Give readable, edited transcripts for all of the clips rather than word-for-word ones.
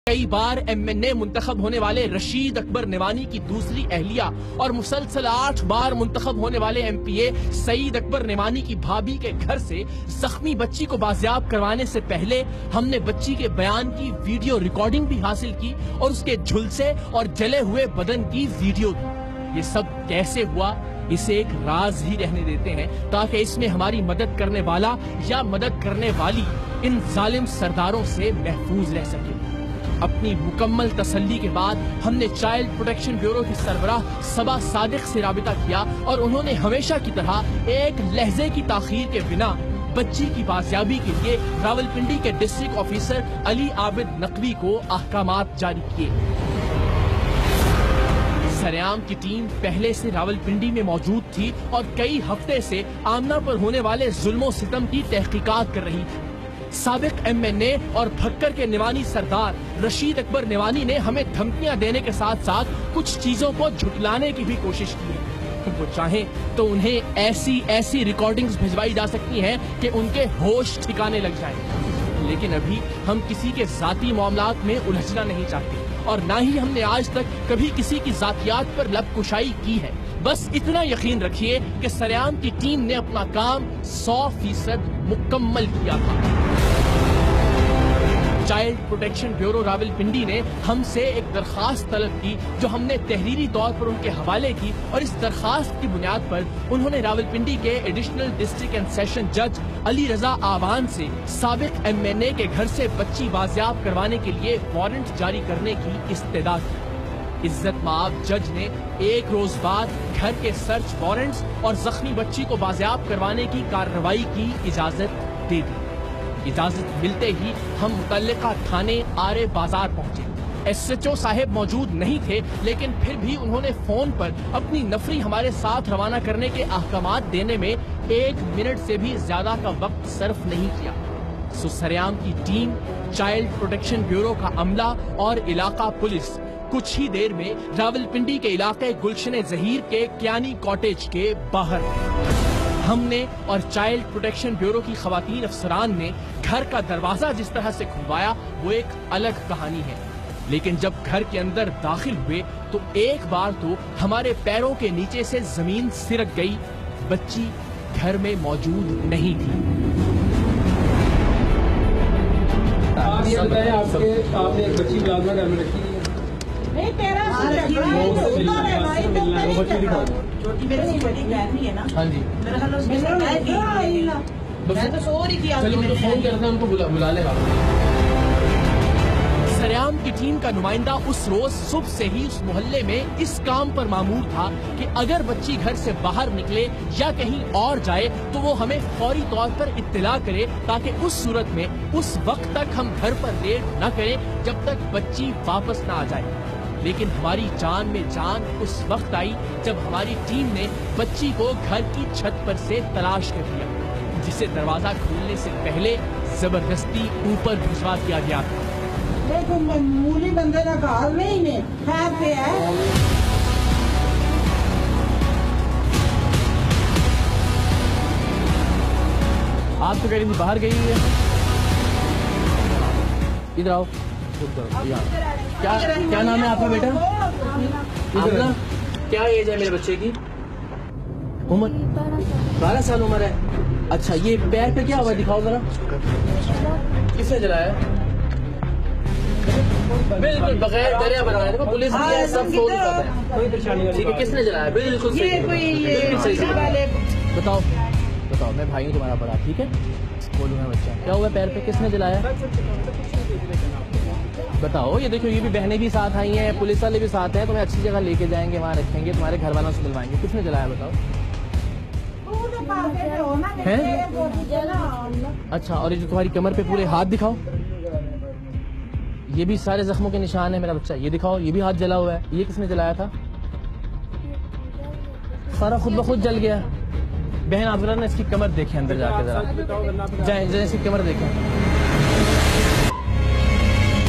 कई बार MNA मुंतखब होने वाले रशीद अकबर निवानी की दूसरी अहलिया और मुसलसल 8 बार मुंतखब होने वाले MPA सईद अकबर निवानी की भाभी के घर से जख्मी बच्ची को बाजियाब करवाने से पहले हमने बच्ची के बयान की वीडियो रिकॉर्डिंग भी हासिल की और उसके झुलसे और जले हुए बदन की वीडियो दी। ये सब कैसे हुआ, इसे एक राज ही रहने देते हैं ताकि इसमें हमारी मदद करने वाला या मदद करने वाली इन जालिम सरदारों से महफूज रह सके। अपनी मुकम्मल तसल्ली के बाद हमने चाइल्ड प्रोटेक्शन ब्यूरो की सरबराह सबा सादिक से राबिता किया और उन्होंने हमेशा की तरह एक लहजे की ताखीर के बिना बच्ची की बाजियाबी के लिए रावलपिंडी के डिस्ट्रिक्ट ऑफिसर अली आबिद नकवी को अहकामात जारी किए। सरेआम की टीम पहले से रावलपिंडी में मौजूद थी और कई हफ्ते से आमना पर होने वाले जुल्मों सितम की तहकीकात कर रही थी। साबिक MNA और भक्कर के निवानी सरदार रशीद अकबर निवानी ने हमें धमकियां देने के साथ साथ कुछ चीजों को झुटलाने की भी कोशिश की है। वो चाहें तो उन्हें ऐसी रिकॉर्डिंग्स भिजवाई जा सकती हैं कि उनके होश ठिकाने लग जाएं। लेकिन अभी हम किसी के जाती मामलात में उलझना नहीं चाहते और ना ही हमने आज तक कभी किसी की जातियात पर लबकुशाई की है। बस इतना यकीन रखिए कि सरेआम की टीम ने अपना काम 100% मुकम्मल किया था। चाइल्ड प्रोटेक्शन ब्यूरो रावलपिंडी ने हमसे एक दरखास्त तलब की जो हमने तहरीरी तौर पर उनके हवाले की और इस दरखास्त की बुनियाद पर उन्होंने रावलपिंडी के एडिशनल डिस्ट्रिक्ट एंड सेशन जज अली रजा आवान से साबिक MNA के घर से बच्ची बाजियाब करवाने के लिए वारंट जारी करने की इस्तदा की। इज्जत माब जज ने एक रोज बाद घर के सर्च वारंट्स और जख्मी बच्ची को बाजियाब करवाने की कार्रवाई की इजाजत दे दी। इजाजत मिलते ही हम मुतल्लिका थाने आरे बाजार पहुंचे। SHO साहब मौजूद नहीं थे, लेकिन फिर भी उन्होंने फोन पर अपनी नफरी हमारे साथ रवाना करने के अहकामात देने में 1 मिनट से भी ज्यादा का वक्त सर्फ नहीं किया। सरेआम की टीम, चाइल्ड प्रोटेक्शन ब्यूरो का अमला और इलाका पुलिस कुछ ही देर में रावलपिंडी के इलाके गुलशन जहीर के क्यानी कॉटेज के बाहर हमने और चाइल्ड प्रोटेक्शन ब्यूरो की खवातीन अफसरान ने घर का दरवाजा जिस तरह से खुलवाया वो एक अलग कहानी है। लेकिन जब घर के अंदर दाखिल हुए तो एक बार तो हमारे पैरों के नीचे से जमीन सिरक गई। बच्ची घर में मौजूद नहीं थी। आपने एक बच्ची प्लाज्मा घर में रखी नहीं, तेरा है ना। हाँ जी, मैं तो सो रही थी। चलो फोन करते हैं, उनको बुला लेगा। सरेआम की टीम का नुमाइंदा उस रोज सुबह से ही उस मोहल्ले में इस काम पर मामूर था कि अगर बच्ची घर से बाहर निकले या कहीं और जाए तो वो हमें फौरी तौर पर इत्तला करे ताकि उस सूरत में उस वक्त तक हम घर पर रेड न करें जब तक बच्ची वापस न आ जाए। लेकिन हमारी जान में जान उस वक्त आई जब हमारी टीम ने बच्ची को घर की छत पर से तलाश कर दिया, जिसे दरवाजा खोलने से पहले जबरदस्ती ऊपर भिजवा दिया गया था। देखो मामूली बंदे का घर नहीं है, खैर पे है। आप तो कह रही थी बाहर गई है। इधर आओ। क्या नाम है आपका बेटा? आपका क्या एज है मेरे बच्चे की? उम्र 12 साल उम्र है। अच्छा, ये पैर पे क्या हुआ, दिखाओ जरा। किसने जलाया? बिल्कुल बगैर दरिया बनाया। देखो पुलिस भी है, सब सोच रहा है। कोई परेशानी नहीं। ठीक है, किसने जलाया? बिल्कुल सही। बिल्कुल सही। बताओ, मैं भाई हूँ तुम्हारा बड़ा, ठीक है? बोलूँगा बच्चा, क्या हुआ पैर पे, किसने जलाया? बताओ। ये देखो, ये भी बहनें भी साथ आई हैं, पुलिस वाले भी साथ हैं, तुम्हें अच्छी जगह लेके जाएंगे, वहाँ रखेंगे, तुम्हारे घर वालों से मिलवाएंगे। किसने जलाया बताओ? हैं? अच्छा, और ये जो तुम्हारी कमर पे पूरे हाथ दिखाओ, ये भी सारे जख्मों के निशान है मेरा बच्चा। ये दिखाओ, ये भी हाथ जला हुआ है। ये किसने जलाया था? सारा खुद ब खुद जल गया। बहन आप जरा ना इसकी कमर देखें, अंदर जाके जरा जाए इसकी कमर देखें।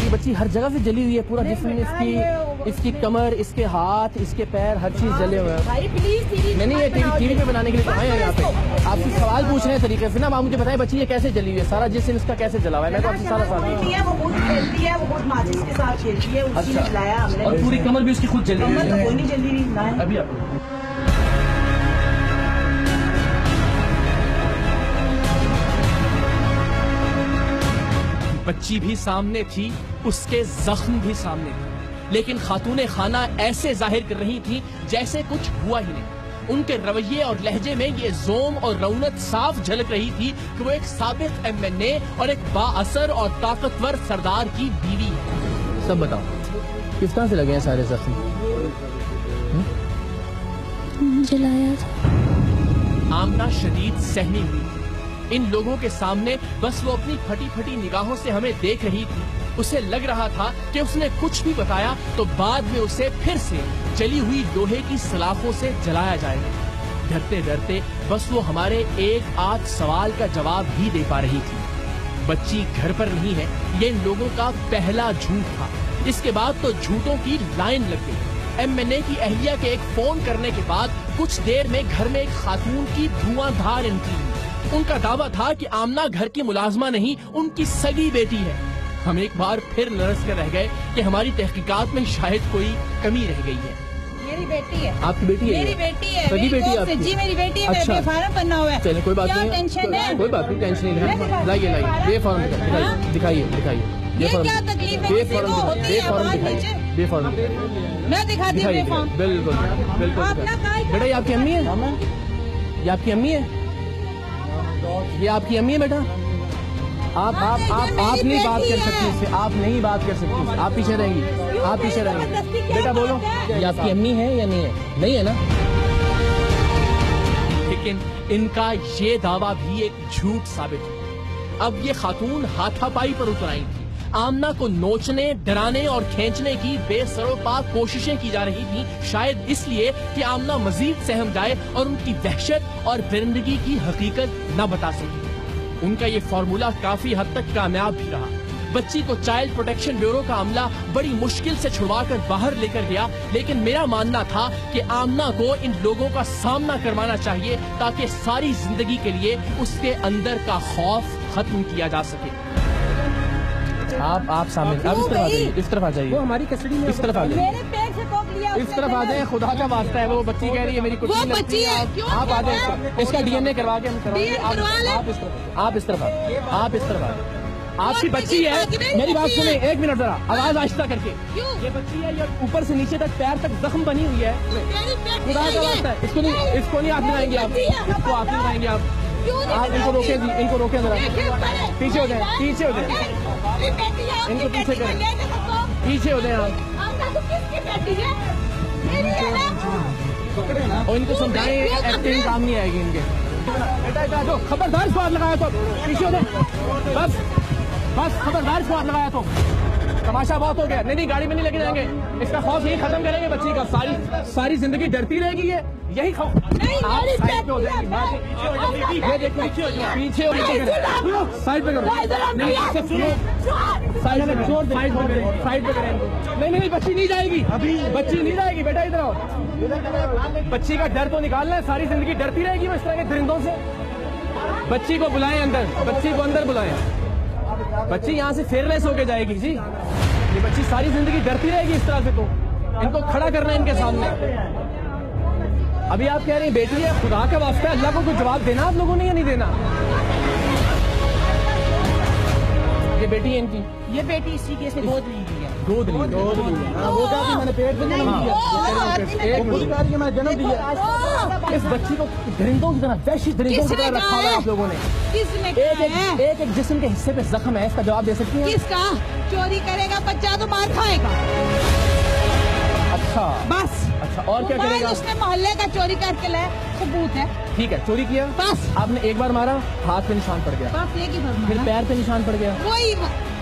ये बच्ची हर जगह से जली हुई है, पूरा जिस्म इसकी इसकी कमर, इसके हाथ, इसके पैर, हर चीज जले हुए हैं। भाई प्लीज नहीं ये टीवी पे बनाने के लिए आए हैं यहाँ पे। आपसे सवाल पूछ रहे हैं तरीके से ना। आप मुझे बताएं बच्ची ये कैसे जली हुई है, सारा जिस्म इसका कैसे जला हुआ है? मैं तो आपसे सारा सवाल बेटी है, वो बहुत खेलती है, वो बहुत माचिस के साथ खेलती है, उसी ने जलाया हमने। और पूरी कमर भी उसकी खुद जली हुई कमर तो है। कोई नहीं जली रही ना। अभी आप बच्ची भी सामने थी, उसके जख्म भी सामने थे, लेकिन खातूने खाना ऐसे जाहिर कर रही थी जैसे कुछ हुआ ही नहीं। उनके रवैये और लहजे में ये जोम और रौनक साफ झलक रही थी कि वो एक साबित MNA और एक बाअसर और ताकतवर सरदार की बीवी है। सब बताओ किस तरह से लगे हैं सारे जख्म? जलाया था। आमना शदीद सहमी हुई। इन लोगों के सामने बस वो अपनी फटी फटी निगाहों से हमें देख रही थी। उसे लग रहा था कि उसने कुछ भी बताया तो बाद में उसे फिर से जली हुई लोहे की सलाखों से जलाया जाएगा। डरते डरते बस वो हमारे एक आध सवाल का जवाब ही दे पा रही थी। बच्ची घर पर नहीं है, ये इन लोगों का पहला झूठ था। इसके बाद तो झूठों की लाइन लग गई। MNA की अहलिया के एक फोन करने के बाद कुछ देर में घर में एक खातून की धुआंधार एंट्री हुई। उनका दावा था कि आमना घर की मुलाजमा नहीं, उनकी सगी बेटी है। हम एक बार फिर लरस कर रह गए कि हमारी तहकीकात में शायद कोई कमी रह गई है। मेरी बेटी है। आपकी बेटी है? मेरी बेटी है। सगी बेटी है आपकी? जी मेरी बेटी है। अच्छा। बेफारम बनना हुआ है। चलिए कोई बात नहीं, टेंशन है? कोई बात नहीं, टेंशन नहीं है। लाइए बेफॉर्म दिखाइए ये क्या तकलीफ है? किसी को होती है आवाज नीचे? बेफॉर्म मैं दिखाती हूँ बेफार्म। बिल्कुल बिल्कुल। आप ना खाए। बेटा ये आपकी अम्मी है? ये आपकी अम्मी है? ये आपकी अम्मी है बेटा? आप नहीं बात कर सकती इससे, आप नहीं बात कर सकती इससे। आप पीछे रहेंगी, आप पीछे रहेंगी। बेटा बोलो ये आपकी अम्मी है या नहीं है? नहीं है ना? लेकिन इनका ये दावा भी एक झूठ साबित हुआ। अब ये खातून हाथापाई पर उतर आई थी। आमना को नोचने, डराने और खींचने की बेसरोपा कोशिशें की जा रही थी, शायद इसलिए कि आमना मजीद सहम जाए और उनकी वहशत और दरिंदगी की हकीकत न बता सके। उनका ये फॉर्मूला काफी हद तक कामयाब भी रहा। बच्ची को चाइल्ड प्रोटेक्शन ब्यूरो का अमला बड़ी मुश्किल से छुड़वाकर बाहर लेकर गया, लेकिन मेरा मानना था कि आमना को इन लोगों का सामना करवाना चाहिए ताकि सारी जिंदगी के लिए उसके अंदर का खौफ खत्म किया जा सके। आप सामने, आप इस तरफ आ जाइए, इस तरफ आ जाइए। वो हमारी कस्टडी में, इस तरफ आ जाइए, मेरे पैर से टोक लिया। इस तरफ आ जाए, खुदा का वास्ता है। वो बच्ची कह रही है मेरी कुछ वो नहीं लगती बच्ची है, क्यों आप आ जाए, इसका DNA करवा के हम करवाएंगे। आप इस तरफ, आप इस तरफ आ। आपकी बच्ची है, मेरी बात सुने एक मिनट जरा, आवाज आहिस्ता करके। ये बच्ची है, ये ऊपर से नीचे तक पैर तक जख्म बनी हुई है। खुदा का वास्ता है, इसको नहीं हाथ लगाएंगे आप, इसको हाथ नहीं लगाएंगे आप इनको रोके दी, इनको रोके जरा। पीछे हो जाए, पीछे हो जाए, इनको पीछे करें, पीछे हो जाए आप और इनको समझाएं एक्टिंग काम नहीं आएगी इनके। बेटा खबरदार स्वाद लगाया तो पीछे हो जाए, बस खबरदार स्वाद लगाया तो तमाशा बहुत हो गया। नहीं गाड़ी में नहीं लेके जाएंगे, इसका खौफ यही खत्म करेंगे बच्ची का। सारी जिंदगी डरती रहेगी ये, यही खौफ। साइड पे हो जाएगी, ये देखो पीछे हो जाएगी, साइड पे करो, नहीं साइड पे करो, साइड पे करें। नहीं बच्ची नहीं जाएगी, अभी बच्ची नहीं जाएगी। बेटा इधर आओ, बच्ची का डर तो निकालना है, सारी जिंदगी डरती रहेगी वो इस तरह के दरिंदों से। बच्ची को बुलाएं अंदर, बच्ची को अंदर बुलाएं। बच्ची यहाँ से फेयरलेस होके जाएगी जी। ये बच्ची सारी जिंदगी डरती रहेगी इस तरह से, तो इनको खड़ा करना है इनके सामने। अभी आप कह रहे हैं बेटी है, खुदा का वास्ता है, अल्लाह को कुछ जवाब देना आप लोगों ने या नहीं देना? ये बेटी है इनकी, ये बेटी इसी केस में गोद ली गई है। गोद ली, वो क्या कि मैंने पेट में जन्म दिया। इस बच्ची को दरिंदों की तरह, वैसी दरिंदों की तरह रखा हुआ है आप लोगों ने। एक जिस्म के हिस्से पे जख्म है, इसका जवाब दे सकती है? किसका? चोरी करेगा बच्चा तो मार खाएगा। अच्छा बस। अच्छा और क्या करेगा? उसने मोहल्ले का चोरी करके लाया, सबूत है। ठीक है, चोरी किया, बस आपने एक बार मारा, हाथ पे निशान पड़ गया, बस एक ही बार फिर पैर पे निशान पड़ गया, वही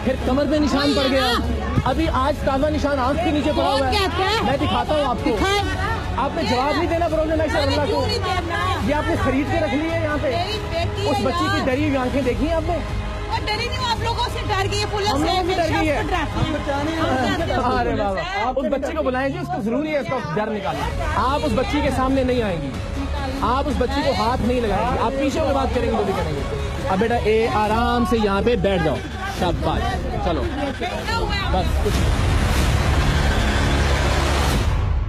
फिर कमर पे निशान पड़ गया, अभी आज ताजा निशान आंख के नीचे पड़ा हुआ है। मैं दिखाता हूँ आपको। आपने जवाब नहीं देना प्रॉब्लम है अल्लाह को। ये आपने खरीद के रख ली है यहाँ पे। उस बच्ची की डरी हुई आंखें देखी आपने? डरी नहीं, आप लोगों से डर गई, पुलिस हम लोगों से डर गई है। अरे बाबा, आप उस बच्ची को बुलाएं जी, उसको जरूरी है इसका डर निकालें। आप उस बच्ची के सामने नहीं आएंगी, आप उस बच्ची को हाथ नहीं लगाएंगी, आप पीछे होकर बात करेंगे तो भी करेंगे। अब बेटा ए आराम से यहाँ पे बैठ जाओ, शाबाश, चलो बस कुछ।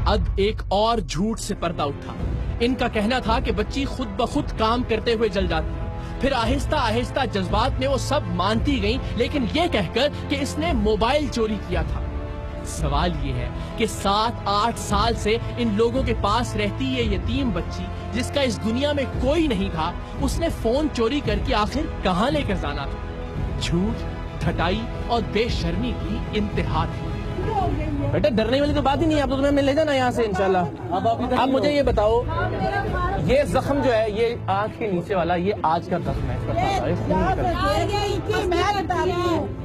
अब एक और झूठ से पर्दा उठा। इनका कहना था कि बच्ची खुद ब खुद काम करते हुए जल जाती, फिर आहिस्ता आहिस्ता जज्बात में वो सब मानती गई, लेकिन ये कहकर कि इसने मोबाइल चोरी किया था। सवाल ये है कि 7-8 साल से इन लोगों के पास रहती ये यतीम बच्ची, जिसका इस दुनिया में कोई नहीं था, उसने फोन चोरी करके आखिर कहां लेकर जाना था। झूठ, ठटाई और बेशर्मी की इंतहा थी। बेटा डरने वाली तो बात ही नहीं है, आप तो तुम्हें ले जाना यहाँ से इंशाल्लाह। अब मुझे ये बताओ, ये जख्म जो है ये आंख के नीचे वाला, ये आज का जख्म है,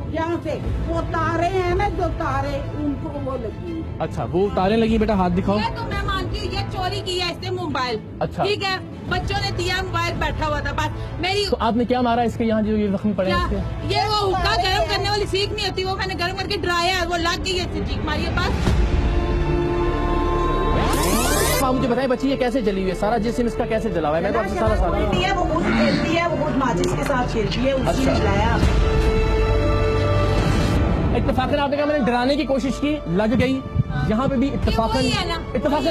यहाँ से वो तारे हैं ना, जो तारे उनको वो लगी। अच्छा, वो तारे लगी। बेटा हाथ दिखाओ। तो मैं मानती हूँ ये चोरी की है इसने मोबाइल। अच्छा, ठीक है, बच्चों ने दिया मोबाइल, बैठा हुआ था बस। मेरी तो आपने क्या मारा इसके यहाँ जो ये जख्म पड़े इसके? ये वो हुक्का गर्म करने वाली सीख नहीं होती, वो मैंने गर्म करके डराया, वो लग गई है, चीख मारी है बस। आप मुझे बताएं बच्ची ये कैसे जली हुई है, सारा जिस्म इसका कैसे जला हुआ है? मैं तो आपसे सारा खेलती है, वो खुद खेलती है, वो खुद माचिस के साथ खेलती है, उसी ने जलाया। इत्तेफाकन आपने कहा मैंने डराने की कोशिश की, लग गई। यहाँ पे भी इत्तेफाकन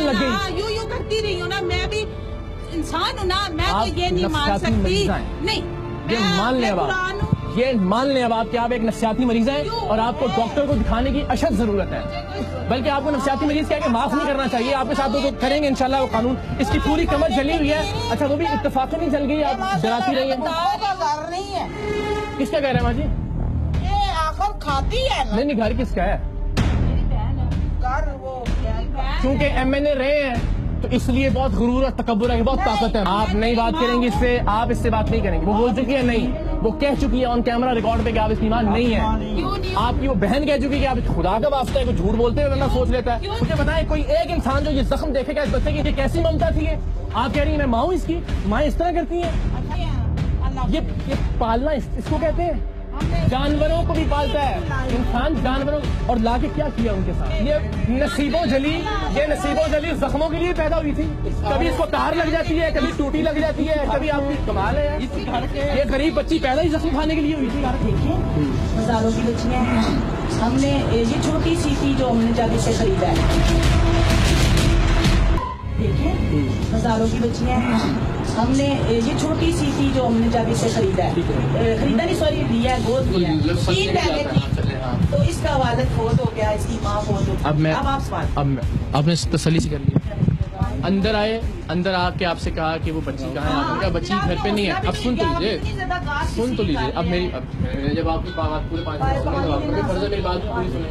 लग गई। यूं करती रही हूँ ना, मैं भी इंसान हूँ ना, मैं तो ये नहीं मान नफसियाती सकती। मरीज़ हैं। नहीं, ये मान लें अब आप, ये मान लें अब आप कि आप एक नफसियाती मरीज हैं और आपको डॉक्टर को दिखाने की अशद जरूरत है। बल्कि आपको नफसियाती मरीज कह के माफ नहीं करना चाहिए, आपके साथ जो करेंगे इंशाल्लाह वो कानून। इसकी पूरी कमर जली हुई है। अच्छा, वो भी इत्तेफाकन ही जल गई, आप डराती रही है। घर नहीं है, किसका कह रहे हैं माँ जी? ये आखिर खाती है ना। नहीं, घर किसका है? घर वो क्योंकि MNA रहे हैं तो इसलिए बहुत गुरूर और तकब्बुर है, बहुत ताकत है। आप नहीं बात करेंगे इससे, आप इससे बात नहीं करेंगे। वो बोल चुकी है नहीं, वो कह चुकी है ऑन कैमरा रिकॉर्ड पे कि आप इसकी ईमान नहीं है। आपकी वो बहन कह चुकी है कि आप खुदा का वास्ता है, कोई झूठ बोलते हुए बंदा सोच लेता है। मुझे बताएं कोई एक इंसान जो ये जख्म देखेगा इस बच्चे की, ये कैसी ममता थी? ये आप कह रही है मैं माँ हूँ इसकी, माँ इस तरह करती है। ये पालना इसको कहते हैं। जानवरों को भी पालता है इंसान, जानवरों, और लाके क्या किया उनके साथ। ये नसीबों जली जख्मों के लिए पैदा हुई थी। कभी इसको तार लग जाती है, कभी टूटी लग जाती है, कभी आपकी कमाल है। ये गरीब बच्ची पैदा ही जख्म खाने के लिए हुई थी। हजारों की बच्चियां हैं, हमने ये छोटी सी थी जो हमने जाके से खरीदा है। देखिए, हजारों की बच्चियां हैं, हमने ये छोटी सी थी जो हमने जाके से खरीदा है, खरीदा नहीं सॉरी लिया है, गोद लिया है। 3 पहले थी, तो इसका वालिद फोत हो गया, इसकी माँ फोत हो गई। अब आप सवाल, अब आपने तसल्ली से कर लिया। अंदर आए, अंदर आके आपसे कहा कि वो बच्ची कहाँ है? आपने कहा बच्ची घर पे नहीं है। अब सुन तो लीजिए, अब मेरी जब आपकी बात पूरे 5 मिनट मेरी बात पूरी सुने।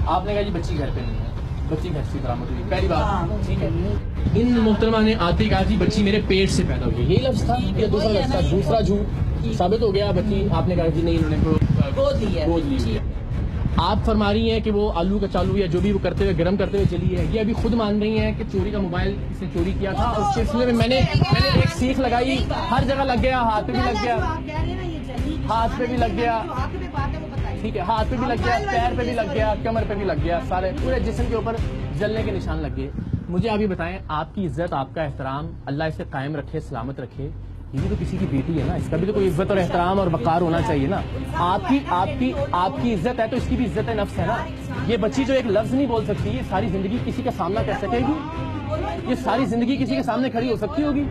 आपने कहा जी बच्ची घर पे नहीं है, बच्ची घर से बरामद हुई, पहली बात, ठीक है। इन मोहतरमा ने आते कहा जी बच्ची मेरे पेट से पैदा हुई, यही लफ्ज था या दूसरा लफ्ज था? दूसरा झूठ साबित हो गया। बच्ची आपने कहा जी नहीं, इन्होंने गोद ली है। आप फरमा रही हैं कि वो आलू का चालू या जो भी वो करते हुए गर्म करते हुए चली है। ये अभी खुद मान रही हैं कि चोरी का मोबाइल इसने चोरी किया था, और उस सिलसिले में मैंने एक सीख लगाई, हर जगह लग गया, हाथ पे भी लग गया, हाथ पे भी लग गया, ठीक है, हाथ पे भी लग गया, पैर पे भी लग गया, कमर पे भी लग गया, सारे पूरे जिस्म के ऊपर जलने के निशान लग गए। मुझे अभी बताएं, आपकी इज्जत, आपका एहतराम अल्लाह इसे कायम रखे, सलामत रखे। ये भी तो किसी की बेटी है ना, इसका भी तो कोई इज्जत और एहतराम और वकार होना चाहिए ना। आपकी इज्जत है तो इसकी भी इज्जत नफ्स है ना। ये बच्ची जो एक लफ्ज नहीं बोल सकती, ये सारी जिंदगी किसी का सामना कर सकेगी? ये सारी जिंदगी किसी के सामने खड़ी हो सकती होगी?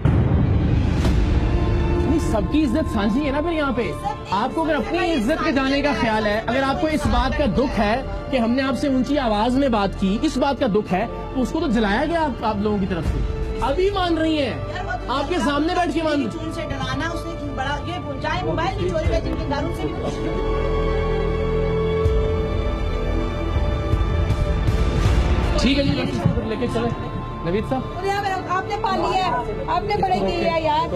सबकी इज्जत साझी है ना। फिर यहाँ पे आपको अगर अपनी इज्जत के जाने का ख्याल है, अगर आपको इस बात का दुख है कि हमने आपसे ऊंची आवाज में बात की, इस बात का दुख है, तो उसको तो जलाया गया आप लोगों की तरफ से। अभी मान रही हैं, आपके सामने बैठ के मान रही। से डराना उसने बड़ा, ये चाहे मोबाइल भी चोरी हुए, जिनके दारू से भी। ठीक है जी, लेके चले नवीद साहब। आपने पाली है, आपने बड़े की है यार।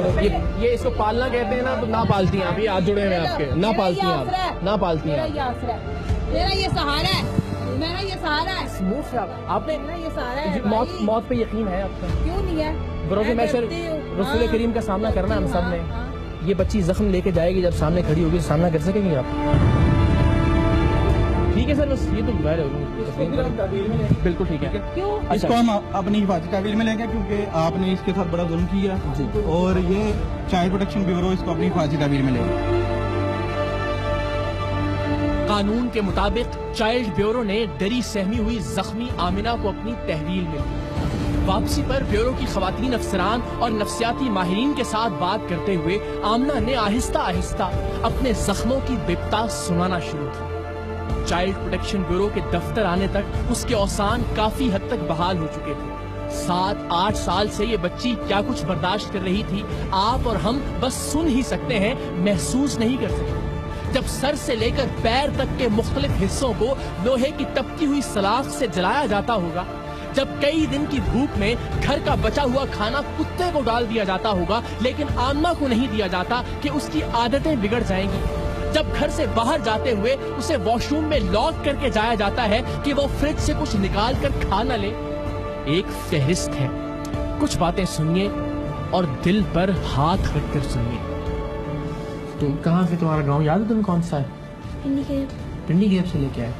ये इसको पालना कहते हैं ना, तो ना पालती हैं आप, ये हाथ जुड़े हैं आपके, ना पालती हैं आप, ना पालती हैं आप। मेरा ये सहारा है, मेरा ये सहारा है। मुंह से आपने ये सहारा है। मौत पे यकीन है आपका? क्यों नहीं है? बरोज़े महशर रसूल करीम का सामना करना हम सब ने। ये बच्ची जख्म लेके जाएगी, जब सामने खड़ी होगी तो सामना कर सकेंगे आप? ठीक ठीक है सर, बस ये तो बाहर बिल्कुल ठीक है। क्यों? इसको हम अपनी हिफाजती तहवील में लेंगे क्योंकि आपने इसके साथ बड़ा जुल्म किया और ये चाइल्ड प्रोटेक्शन ब्यूरो इसको अपनी हिफाजती तहवील में लेगा। कानून के मुताबिक चाइल्ड ब्यूरो ने डरी सहमी हुई जख्मी आमिना को अपनी तहवील में लिया। वापसी पर ब्यूरो की खवातीन अफसरान और नफ्सियाती माहिरीन के साथ बात करते हुए आमिना ने आहिस्ता आहिस्ता अपने जख्मों की बिपता सुनाना शुरू की। चाइल्ड प्रोटेक्शन ब्यूरो के दफ्तर आने तक उसके औसान काफी हद तक बहाल हो चुके थे। 7-8 साल से ये बच्ची क्या कुछ बर्दाश्त कर रही थी, आप और हम बस सुन ही सकते हैं, महसूस नहीं कर सकते। जब सर से लेकर पैर तक के मुख्तलिफ हिस्सों को लोहे की टपकी हुई सलाख से जलाया जाता होगा, जब कई दिन की भूख में घर का बचा हुआ खाना कुत्ते को डाल दिया जाता होगा लेकिन आमिना को नहीं दिया जाता कि उसकी आदतें बिगड़ जाएंगी, जब घर से बाहर जाते हुए उसे वॉशरूम में लॉक करके जाया जाता है कि वो फ्रिज से कुछ निकाल कर खा न ले। एक फहरिस्त है, कुछ बातें सुनिए और दिल पर हाथ रखकर सुनिए। तो कहाँ से तुम्हारा गांव याद है तुम्हें कौन सा है? पिंडी गेप से लेके आए?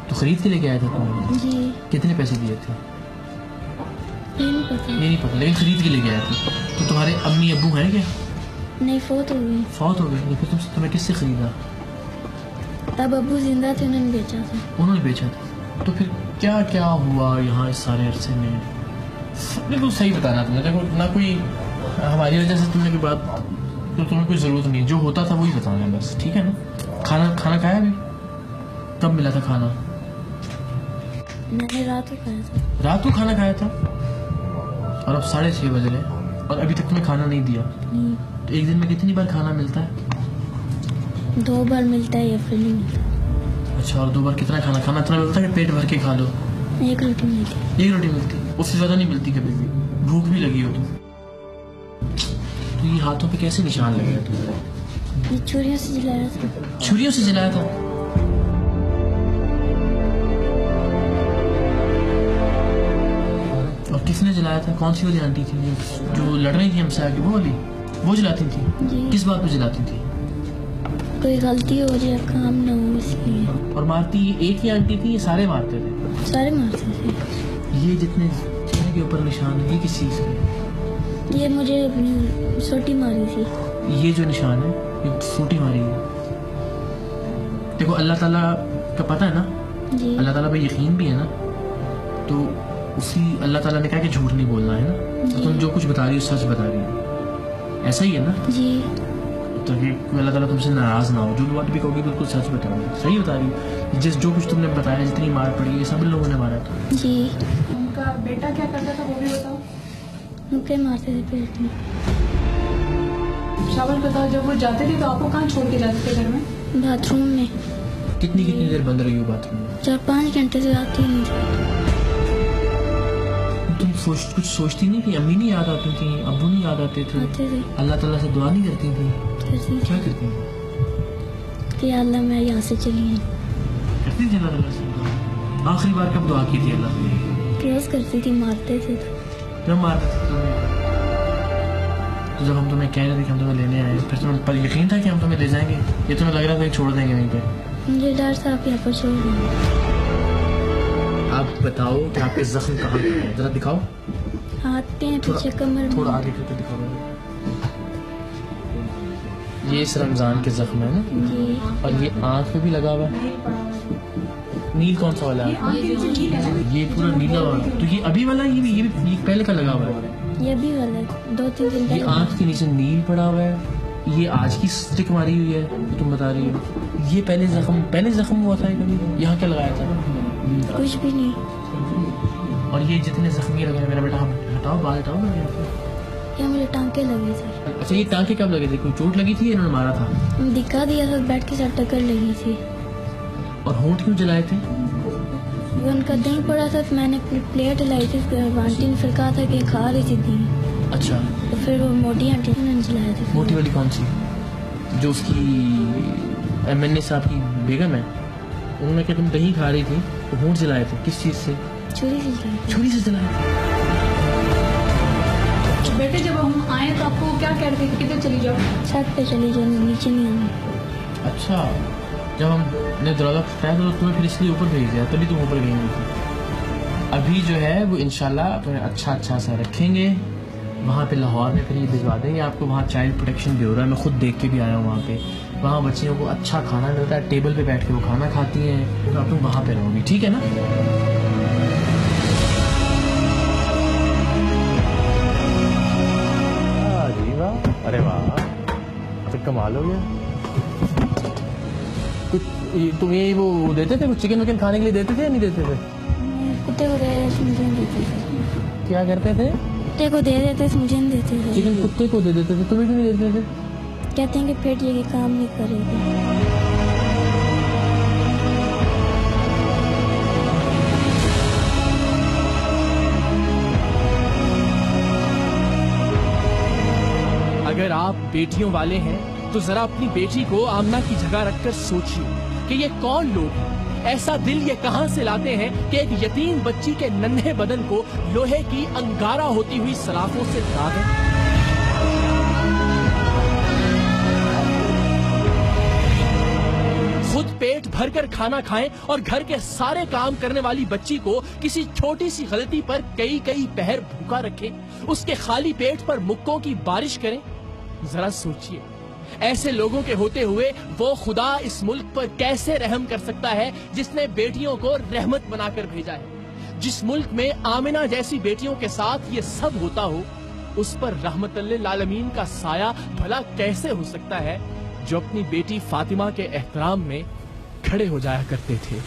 तो खरीद के लेके आए थे तुम? जी। कितने पैसे दिए थे? नहीं पता, लेकिन खरीद के लेके आए थे। तो तुम्हारे अम्मी अब्बू हैं क्या? नहीं, फौत हो गई। फौत हो गई? फिर तुम्हें किससे खरीदा? तब अब्बू जिंदा थे, उन्होंने बेचा था। उन्होंने बेचा था। तो फिर क्या क्या हुआ यहाँ इस सारे अरसे में? देखो सही बताना तुमने, देखो ना कोई हमारी वजह से तुमने कोई बात तो तुम्हें कोई जरूरत नहीं, जो होता था वही बताना है बस, ठीक है ना? खाना खाया अभी? कब मिला था खाना? मैंने रात को खाया था। रात को खाना खाया था और अब 6:30 बज रहे और अभी तक तुम्हें खाना नहीं दिया? नहीं। तो एक दिन में कितनी बार खाना मिलता है? 2 बार मिलता है या फिर नहीं मिलता। अच्छा, और 2 बार कितना खाना इतना मिलता है कि पेट भर के खा लो? 1 रोटी मिलती। 1 रोटी मिलती, उससे ज्यादा नहीं मिलती कभी भी, भूख भी लगी हो तो ये हाथों पे कैसे निशान लगे हैं तुम्हारे? ये छुरियों से जलाया था। छुरियों से जलाया था? और किसने जलाया था? कौन सी वाली आंटी थी जो लड़ रही थी हमसे आके? वो वाली? वो जलाती थी? जी। किस बात पे जलाती थी? कोई गलती हो जाए, काम ना हो इसलिए। और मारती एक ही आंटी थी, ये सारे मारते थे? सारे मारते थे। ये जितने चेहरे के ऊपर निशान है, ये किस चीज के? ये मुझे अपनी सोटी मारी थी। ये जो निशान है, ये सोटी मारी है। देखो अल्लाह ताला का पता है ना, जी। अल्लाह ताला पे यकीन भी है ना, तो उसी अल्लाह ताला ने कहा कि झूठ नहीं बोलना है ना, तो तुम जो कुछ बता रही हो सच बता रही हो, ऐसा ही है ना? जी। तो ये अल्लाह ताला तुमसे नाराज ना हो, जो बात भी कहोगी बिल्कुल सच बताओगे, सही बता रही हो। जो कुछ तुमने बताया, जितनी मार पड़ी है, सब लोगों ने मारा था। जी। उनका बेटा क्या करता था वो भी बताओ। मुक्के मारते थे पेट में। शावर बताओ, जब वो जाते थे तो आपको कहाँ छोड़ के जाते थे घर में? बाथरूम में। कितनी देर बंद रही हो बाथरूम में? 4-5 घंटे से आती नहीं थी। तुम कुछ सोचती नहीं थी? अम्मी नहीं याद आती थी? अब्बू नहीं याद आते थे? आते थे। अल्लाह ताला से दुआ नहीं करती थी? करती क्या करती थी? कि अल्लाह मैं यहाँ से चली गई। करती थी अल्लाह ताला से दुआ? आखिरी बार कब दुआ की थी अल्लाह से? रोज करती थी, मारते थे। जब मारते थे तुम्हें? तो जब हम तुम्हें कह रहे थे कि हम तुम्हें लेने आए, फिर तुम्हें पर यकीन था कि हम तुम्हें ले जाएंगे? ये तुम्हें लग रहा था कि छोड़ देंगे वहीं पे? मुझे डर था आप यहाँ पर छोड़ देंगे। आप बताओ कि आपके जख्म कहाँ पे हैं, जरा दिखाओ। हाथ पे हैं, पीछे कमर में। थोड़ा आगे करके दिखाओ। ये इस रमजान के जख्म है ना? जी। और ये आँख पे भी लगा हुआ है। नील कौन सा वाला है? ये पूरा नीला वाला। तो ये अभी वाला है, ये भी पहले का लगा हुआ है? ये भी वाला 2-3 दिन ये पहले। आँख के नीचे नील पड़ा हुआ है। ये आज की स्टिक मारी हुई है जो तुम बता रही हो। ये पहले जख्म हुआ था कभी? यहाँ क्या लगाया था? कुछ भी नहीं। और ये जितने जख्मी लगे हैं, मेरा बेटा हटाओ, बाल हटाओ ना यहाँ से। ये मुझे टांके लगे थे। अच्छा, ये टांके कब लगे थे? कोई चोट लगी थी? इन्होंने मारा था? दिखा दिया था, बेड के साथ टक्कर लगी थी। और होंठ क्यों जलाए थे? वो उनका दही पड़ा था, तो मैंने प्लेट लाई थी, आंटी ने फिर कहा था कि खा रही थी दही। अच्छा। तो फिर वो मोटी आंटी ने जलाया था। मोटी वाली कौन सी? जो उसकी MNA साहब की बेगम है, उन्होंने क्या तुम दही खा रही थी तो होंठ जलाए थे? किस चीज से? छुरी से जलाया था। छुरी से जलाए थे? बेटे जब हम आए तो आपको क्या कह रहे थे, किधर चली जाओ? छत पे चली जाओ, नीचे नहीं आना। अच्छा, जब हमने दरवाज़ा खटखटाया तो तुम्हें फिर इसलिए ऊपर भेज दिया, तभी तुम ऊपर गई हुई थी। अभी जो है वो इंशाल्लाह तुम्हें अच्छा सा रखेंगे वहाँ पे लाहौर में, फिर ये भिजवा देंगे आपको। वहाँ चाइल्ड प्रोटेक्शन ब्यूरो है, मैं खुद देख के भी आया हूँ वहाँ पे। वहाँ बच्चियों को अच्छा खाना मिलता है, टेबल पे बैठ के वो खाना खाती हैं। तो अब तुम वहाँ पे रहोगी, ठीक है ना? जी वाह, अरे वाह, तो कमाल हो गया। कुछ तुम ये वो देते थे, कुछ चिकन विकन खाने के लिए देते थे या नहीं देते थे? कुत्ते को दे देते, मुझे नहीं देते थे। क्या करते थे? कुत्ते को दे देते, मुझे नहीं देते थे। चिकन कुत्ते को दे देते थे, तुम्हें क्यों नहीं देते थे? कहते हैं कि पेट ये काम नहीं करेगी। अगर आप बेटियों वाले हैं तो जरा अपनी बेटी को आमना की जगह रखकर सोचिए कि ये कौन लोग हैं। ऐसा दिल ये कहां से लाते हैं कि एक यतीम बच्ची के नन्हे बदन को लोहे की अंगारा होती हुई सलाखों से दागें। खुद पेट भरकर खाना खाएं और घर के सारे काम करने वाली बच्ची को किसी छोटी सी गलती पर कई पहर भूखा रखें, उसके खाली पेट पर मुक्कों की बारिश करें। जरा सोचिए, ऐसे लोगों के होते हुए वो खुदा इस मुल्क पर कैसे रहम कर सकता है जिसने बेटियों को रहमत बनाकर भेजा है। जिस मुल्क में आमिना जैसी बेटियों के साथ ये सब होता हो, उस पर रहमतुल्लिल आलमीन का साया भला कैसे हो सकता है, जो अपनी बेटी फातिमा के एहतराम में खड़े हो जाया करते थे।